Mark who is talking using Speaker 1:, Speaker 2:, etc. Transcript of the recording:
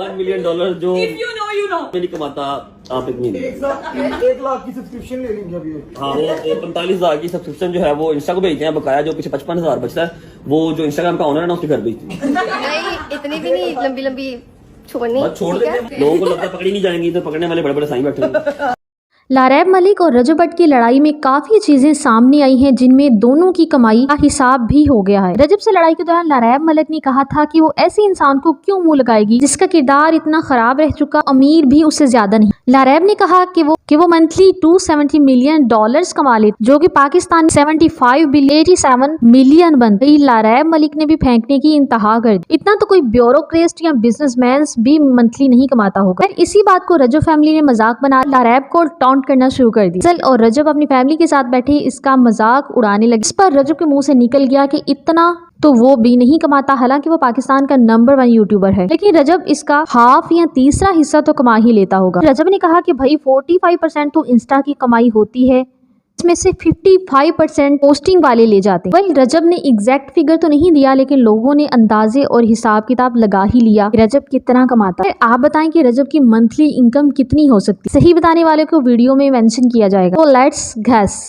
Speaker 1: $1 million जो नहीं कमाता आप एक महीने।
Speaker 2: 1 लाख की सब्सक्रिप्शन ले लेंगे अभी।
Speaker 1: हाँ, वो 45,000 की सब्सक्रिप्शन जो है वो इंस्टा को भेजते हैं, बकाया जो पीछे 55,000 बचता है वो जो इंस्टाग्राम का ओनर है ना उसके घर भेजते हैं।
Speaker 3: नहीं, इतनी भी नहीं लंबी लंबी छोड़नी।
Speaker 1: छोड़ देते हैं, लोगों को लगता है पकड़ी नहीं जाएंगी तो पकड़ने वाले बड़े बड़े साईं बैठे हैं।
Speaker 4: लारैब मलिक और रजब भट्ट की लड़ाई में काफी चीजें सामने आई हैं जिनमें दोनों की कमाई का हिसाब भी हो गया है। रजब से लड़ाई के दौरान लारैब मलिक ने कहा था कि वो ऐसे इंसान को क्यों मुंह लगाएगी जिसका किरदार इतना खराब रह चुका, अमीर भी उससे ज्यादा नहीं। लारैब ने कहा कि वो मंथली $270 मिलियन कमा लेते, जो कि पाकिस्तान 87 मिलियन बनते। लारैब मलिक ने भी फेंकने की इंतहा कर दी। इतना तो कोई ब्यूरोक्रेट या बिजनेसमैन भी मंथली नहीं कमाता होगा। इसी बात को रजब फैमिली ने मजाक बना लारैब को टॉन्ट करना शुरू कर दी। और रजब अपनी फैमिली के साथ बैठे इसका मजाक उड़ाने लगे। इस पर रजब के मुंह से निकल गया कि इतना तो वो भी नहीं कमाता, हालांकि वो पाकिस्तान का नंबर 1 यूट्यूबर है, लेकिन रजब इसका हाफ या तीसरा हिस्सा तो कमा ही लेता होगा। रजब ने कहा कि भाई 45% तो इंस्टा की कमाई होती है, इसमें से 55% पोस्टिंग वाले ले जाते हैं। वही रजब ने एग्जैक्ट फिगर तो नहीं दिया, लेकिन लोगों ने अंदाजे और हिसाब किताब लगा ही लिया कि रजब कितना कमाता है। आप बताएं कि रजब की मंथली इनकम कितनी हो सकती है? सही बताने वाले को वीडियो में मेंशन किया जाएगा। तो लेट्स गैस।